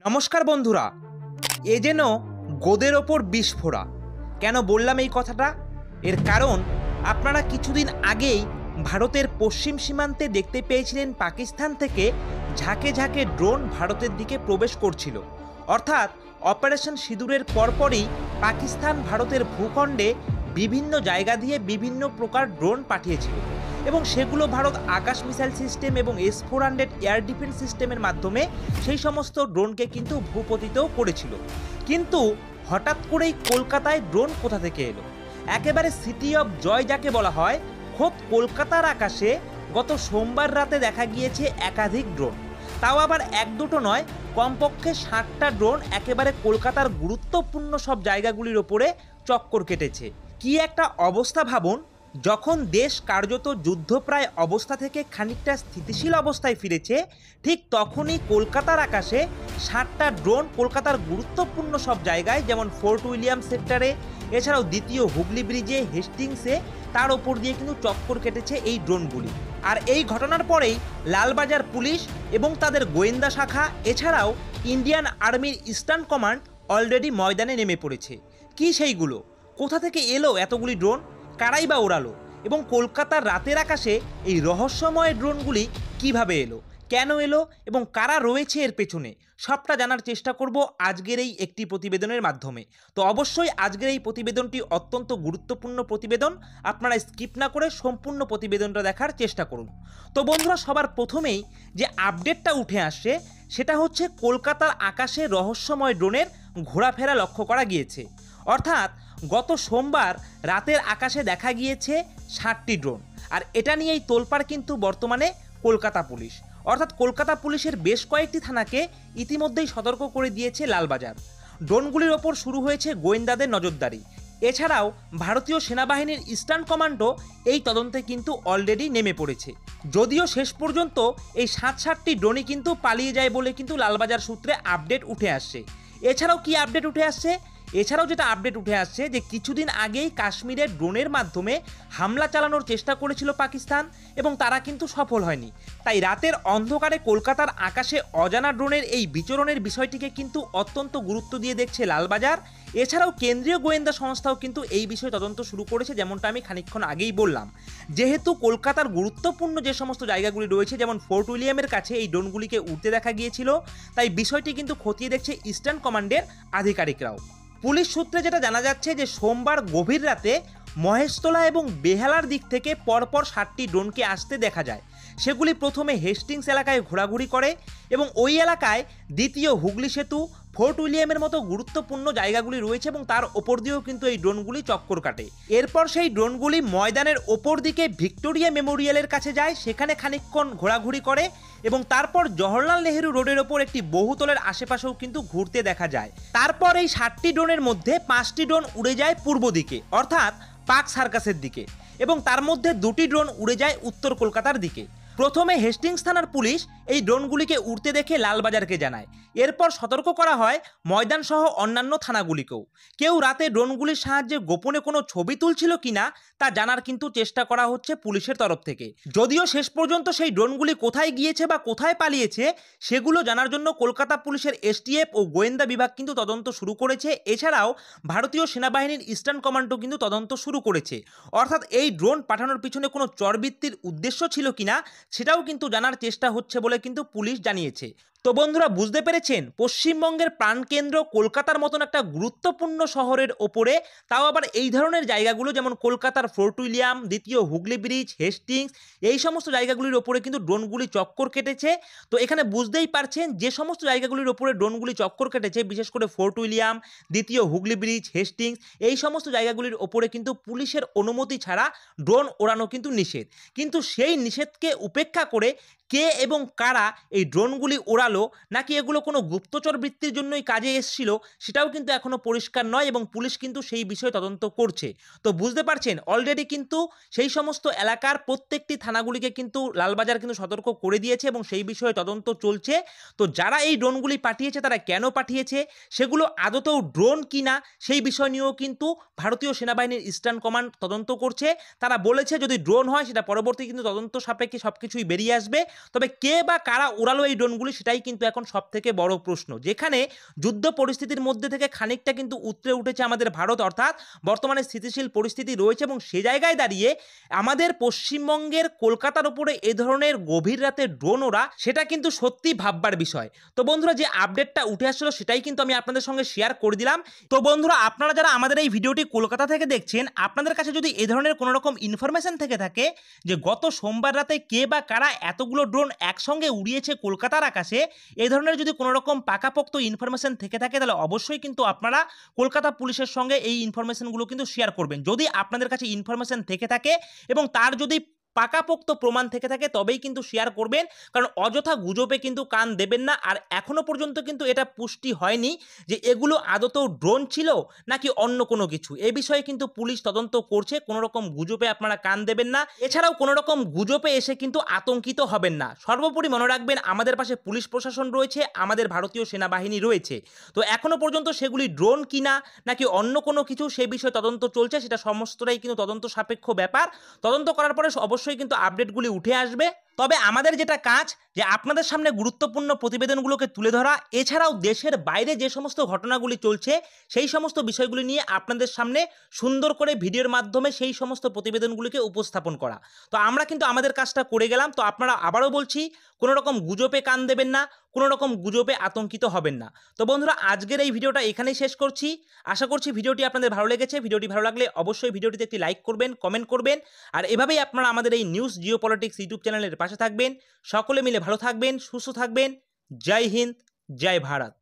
নমস্কার বন্ধুরা। এ যেন গোদের ওপর বিস্ফোরা। কেন বললাম এই কথাটা? এর কারণ আপনারা কিছুদিন আগেই ভারতের পশ্চিম সীমান্তে দেখতে পেয়েছিলেন পাকিস্তান থেকে ঝাঁকে ঝাঁকে ড্রোন ভারতের দিকে প্রবেশ করছিল। অর্থাৎ অপারেশন সিঁদুরের পরপরই পাকিস্তান ভারতের ভূখণ্ডে বিভিন্ন জায়গা দিয়ে বিভিন্ন প্রকার ড্রোন পাঠিয়েছিল এবং সেগুলো ভারত আকাশ মিসাইল সিস্টেম এবং S-400 এয়ার ডিফেন্স সিস্টেমের মাধ্যমে সেই সমস্ত ড্রোনকে কিন্তু ভূপতিতও করেছিল। কিন্তু হঠাৎ করেই কলকাতায় ড্রোন কোথা থেকে এলো? একেবারে সিটি অফ জয় যাকে বলা হয়, খোদ কলকাতার আকাশে গত সোমবার রাতে দেখা গিয়েছে একাধিক ড্রোন। তাও আবার এক দুটো নয়, কমপক্ষে 60টা ড্রোন একেবারে কলকাতার গুরুত্বপূর্ণ সব জায়গাগুলির ওপরে চক্কর কেটেছে। কি একটা অবস্থা ভাবুন! যখন দেশ কার্যত যুদ্ধপ্রায় অবস্থা থেকে খানিকটা স্থিতিশীল অবস্থায় ফিরেছে, ঠিক তখনই কলকাতার আকাশে 60টা ড্রোন কলকাতার গুরুত্বপূর্ণ সব জায়গায়, যেমন ফোর্ট উইলিয়াম সেক্টরে, এছাড়াও দ্বিতীয় হুগলি ব্রিজে, হেস্টিংসে, তার ওপর দিয়ে কিন্তু চক্কর কেটেছে এই ড্রোনগুলি। আর এই ঘটনার পরেই লালবাজার পুলিশ এবং তাদের গোয়েন্দা শাখা, এছাড়াও ইন্ডিয়ান আর্মির ইস্টার্ন কমান্ড অলরেডি ময়দানে নেমে পড়েছে। কি সেইগুলো? কোথা থেকে এলো এতগুলি ড্রোন? কারাই বা ওড়ালো? এবং কলকাতার রাতের আকাশে এই রহস্যময় ড্রোনগুলি কিভাবে এলো, কেন এলো এবং কারা রয়েছে এর পেছনে, সবটা জানার চেষ্টা করব আজকের এই একটি প্রতিবেদনের মাধ্যমে। তো অবশ্যই আজকের এই প্রতিবেদনটি অত্যন্ত গুরুত্বপূর্ণ প্রতিবেদন। আপনারা স্কিপ না করে সম্পূর্ণ প্রতিবেদনটা দেখার চেষ্টা করুন। তো বন্ধুরা, সবার প্রথমেই যে আপডেটটা উঠে আসছে সেটা হচ্ছে কলকাতার আকাশে রহস্যময় ড্রোনের ঘোরাফেরা লক্ষ্য করা গিয়েছে। অর্থাৎ গত সোমবার রাতের আকাশে দেখা গিয়েছে 60টি ড্রোন। আর এটা নিয়েই তোলপাড় কিন্তু বর্তমানে কলকাতা পুলিশ। অর্থাৎ কলকাতা পুলিশের বেশ কয়েকটি থানাকে ইতিমধ্যেই সতর্ক করে দিয়েছে লালবাজার। ড্রোনগুলির ওপর শুরু হয়েছে গোয়েন্দাদের নজরদারি। এছাড়াও ভারতীয় সেনাবাহিনীর ইস্টার্ন কমান্ডও এই তদন্তে কিন্তু অলরেডি নেমে পড়েছে। যদিও শেষ পর্যন্ত এই 60টি ড্রোনই কিন্তু পালিয়ে যায় বলে কিন্তু লালবাজার সূত্রে আপডেট উঠে আসছে। এছাড়াও কি আপডেট উঠে আসছে? এছাড়াও যেটা আপডেট উঠে আসছে যে কিছুদিন আগেই কাশ্মীরের ড্রোনের মাধ্যমে হামলা চালানোর চেষ্টা করেছিল পাকিস্তান এবং তারা কিন্তু সফল হয়নি। তাই রাতের অন্ধকারে কলকাতার আকাশে অজানা ড্রোনের এই বিচরণের বিষয়টিকে কিন্তু অত্যন্ত গুরুত্ব দিয়ে দেখছে লালবাজার। এছাড়াও কেন্দ্রীয় গোয়েন্দা সংস্থাও কিন্তু এই বিষয়ে তদন্ত শুরু করেছে, যেমনটা আমি খানিকক্ষণ আগেই বললাম। যেহেতু কলকাতার গুরুত্বপূর্ণ যে সমস্ত জায়গাগুলি রয়েছে, যেমন ফোর্ট উইলিয়ামের কাছে এই ড্রোনগুলিকে উড়তে দেখা গিয়েছিল, তাই বিষয়টি কিন্তু খতিয়ে দেখছে ইস্টার্ন কমান্ডের আধিকারিকরাও। পুলিশ সূত্রে যেটা জানা যাচ্ছে যে সোমবার গভীর রাতে মহেশতলা এবং বেহালার দিক থেকে পরপর 60টি ড্রোনকে আসতে দেখা যায়। সেগুলি প্রথমে হেস্টিংস এলাকায় ঘোরাঘুরি করে এবং ওই এলাকায় দ্বিতীয় হুগলি সেতু, ফোর্ট উইলিয়ামের মতো গুরুত্বপূর্ণ জায়গাগুলি রয়েছে এবং তার ওপর দিয়েও কিন্তু এই ড্রোনগুলি চক্কর কাটে। এরপর সেই ড্রোনগুলি ময়দানের ওপর দিকে ভিক্টোরিয়া মেমোরিয়ালের কাছে যায়, সেখানে খানিকক্ষণ ঘোরাঘুরি করে এবং তারপর জওহরলাল নেহেরু রোডের ওপর একটি বহুতলের আশেপাশেও কিন্তু ঘুরতে দেখা যায়। তারপর এই 60টি ড্রোনের মধ্যে 5টি ড্রোন উড়ে যায় পূর্ব দিকে, অর্থাৎ পার্ক সার্কাসের দিকে, এবং তার মধ্যে 2টি ড্রোন উড়ে যায় উত্তর কলকাতার দিকে। প্রথমে হেস্টিংস থানার পুলিশ এই ড্রোনগুলিকে উড়তে দেখে লালবাজারকে জানায়। এরপর সতর্ক করা হয় ময়দান সহ অন্যান্য থানাগুলিকেও। কেউ রাতে ড্রোনগুলির সাহায্যে গোপনে কোনো ছবি তুলছিল কিনা তা জানার কিন্তু চেষ্টা করা হচ্ছে পুলিশের তরফ থেকে। যদিও শেষ পর্যন্ত সেই ড্রোনগুলি কোথায় গিয়েছে বা কোথায় পালিয়েছে সেগুলো জানার জন্য কলকাতা পুলিশের STF ও গোয়েন্দা বিভাগ কিন্তু তদন্ত শুরু করেছে। এছাড়াও ভারতীয় সেনাবাহিনীর ইস্টার্ন কমান্ডও কিন্তু তদন্ত শুরু করেছে। অর্থাৎ এই ড্রোন পাঠানোর পিছনে কোনো চরবৃত্তির উদ্দেশ্য ছিল কিনা সেটাও কিন্তু জানার চেষ্টা হচ্ছে বলে কিন্তু পুলিশ জানিয়েছে। তো বন্ধুরা, বুঝতে পেরেছেন পশ্চিমবঙ্গের প্রাণকেন্দ্র কলকাতার মতন একটা গুরুত্বপূর্ণ শহরের ওপরে, তাও আবার এই ধরনের জায়গাগুলো যেমন কলকাতার ফোর্ট উইলিয়াম, দ্বিতীয় হুগলি ব্রিজ, হেস্টিংস, এই সমস্ত জায়গাগুলির ওপরে কিন্তু ড্রোনগুলি চক্কর কেটেছে। তো এখানে বুঝতেই পারছেন যে সমস্ত জায়গাগুলির ওপরে ড্রোনগুলি চক্কর কেটেছে, বিশেষ করে ফোর্ট উইলিয়াম, দ্বিতীয় হুগলি ব্রিজ, হেস্টিংস, এই সমস্ত জায়গাগুলির ওপরে কিন্তু পুলিশের অনুমতি ছাড়া ড্রোন ওড়ানো কিন্তু নিষেধ। কিন্তু সেই নিষেধকে উপেক্ষা করে কে এবং কারা এই ড্রোনগুলি ওড়ালো, নাকি এগুলো কোনো গুপ্তচর বৃত্তির জন্যই কাজে এসেছিল, সেটাও কিন্তু এখনও পরিষ্কার নয় এবং পুলিশ কিন্তু সেই বিষয়ে তদন্ত করছে। তো বুঝতে পারছেন অলরেডি কিন্তু সেই সমস্ত এলাকার প্রত্যেকটি থানাগুলিকে কিন্তু লালবাজার কিন্তু সতর্ক করে দিয়েছে এবং সেই বিষয়ে তদন্ত চলছে। তো যারা এই ড্রোনগুলি পাঠিয়েছে তারা কেন পাঠিয়েছে, সেগুলো আদতেও ড্রোন কিনা সেই বিষয় নিয়েও কিন্তু ভারতীয় সেনাবাহিনীর ইস্টার্ন কমান্ড তদন্ত করছে। তারা বলেছে যদি ড্রোন হয় সেটা পরবর্তী কিন্তু তদন্ত সাপেক্ষে সব কিছুই বেরিয়ে আসবে। তবে কে বা কারা উড়ালো এই ড্রোনগুলি সেটাই কিন্তু এখন সবথেকে বড় প্রশ্ন, যেখানে যুদ্ধ পরিস্থিতির মধ্যে থেকে খানিকটা কিন্তু উতরে উঠেছে আমাদের ভারত, অর্থাৎ বর্তমানে স্থিতিশীল পরিস্থিতি রয়েছে এবং সে জায়গায় দাঁড়িয়ে আমাদের পশ্চিমবঙ্গের কলকাতার উপরে এ ধরনের গভীর রাতে ড্রোন ওড়া সেটা কিন্তু সত্যি ভাববার বিষয়। তো বন্ধুরা, যে আপডেটটা উঠে আসলো সেটাই কিন্তু আমি আপনাদের সঙ্গে শেয়ার করে দিলাম। তো বন্ধুরা, আপনারা যারা আমাদের এই ভিডিওটি কলকাতা থেকে দেখছেন, আপনাদের কাছে যদি এই ধরনের কোনো রকম ইনফরমেশন থেকে থাকে যে গত সোমবার রাতে কে বা কারা এতগুলো ড্রোন একসঙ্গে উড়িয়েছে কলকাতার আকাশে, এই ধরনের যদি কোনো রকম পাকাপোক্ত ইনফরমেশন থেকে থাকে তাহলে অবশ্যই কিন্তু আপনারা কলকাতা পুলিশের সঙ্গে এই ইনফরমেশনগুলো কিন্তু শেয়ার করবেন। যদি আপনাদের কাছে ইনফরমেশন থেকে থাকে এবং তার যদি পাকাপোক্ত প্রমাণ থেকে থাকে তবেই কিন্তু শেয়ার করবেন, কারণ অযথা গুজবে কিন্তু কান দেবেন না। আর এখনো পর্যন্ত কিন্তু এটা পুষ্টি হয়নি যে এগুলো আদতেও ড্রোন ছিল নাকি অন্য কোনো কিছু। এ বিষয়ে কিন্তু পুলিশ তদন্ত করছে, কোনো রকম গুজবে আপনারা কান দেবেন না। এছাড়াও কোনো রকম গুজবে এসে কিন্তু আতঙ্কিত হবেন না। সর্বোপরি মনে রাখবেন, আমাদের পাশে পুলিশ প্রশাসন রয়েছে, আমাদের ভারতীয় সেনাবাহিনী রয়েছে। তো এখনো পর্যন্ত সেগুলি ড্রোন কিনা নাকি অন্য কোনো কিছু সে বিষয়ে তদন্ত চলছে, সেটা সমস্তটাই কিন্তু তদন্ত সাপেক্ষ ব্যাপার। তদন্ত করার পরে অবশ্যই কিন্তু আপডেটগুলি উঠে আসবে। তবে আমাদের যেটা কাজ, যে আপনাদের সামনে গুরুত্বপূর্ণ প্রতিবেদনগুলোকে তুলে ধরা, এছাড়াও দেশের বাইরে যে সমস্ত ঘটনাগুলি চলছে সেই সমস্ত বিষয়গুলি নিয়ে আপনাদের সামনে সুন্দর করে ভিডিওর মাধ্যমে সেই সমস্ত প্রতিবেদনগুলিকে উপস্থাপন করা। তো আমরা কিন্তু আমাদের কাজটা করে গেলাম। তো আপনারা, আবারও বলছি, কোনো রকম গুজবে কান দেবেন না, কোনো রকম গুজবে আতঙ্কিত হবেন না। তো বন্ধুরা, আজকের এই ভিডিওটা এখানেই শেষ করছি। আশা করছি ভিডিওটি আপনাদের ভালো লেগেছে। ভিডিওটি ভালো লাগলে অবশ্যই ভিডিওটিতে একটি লাইক করবেন, কমেন্ট করবেন, আর এভাবেই আপনারা আমাদের এই নিউজ জিও পলিটিক্স ইউটিউব চ্যানেলের পাশে থাকবেন। সকলে মিলে ভালো থাকবেন, সুস্থ থাকবেন। জয় হিন্দ, জয় ভারত।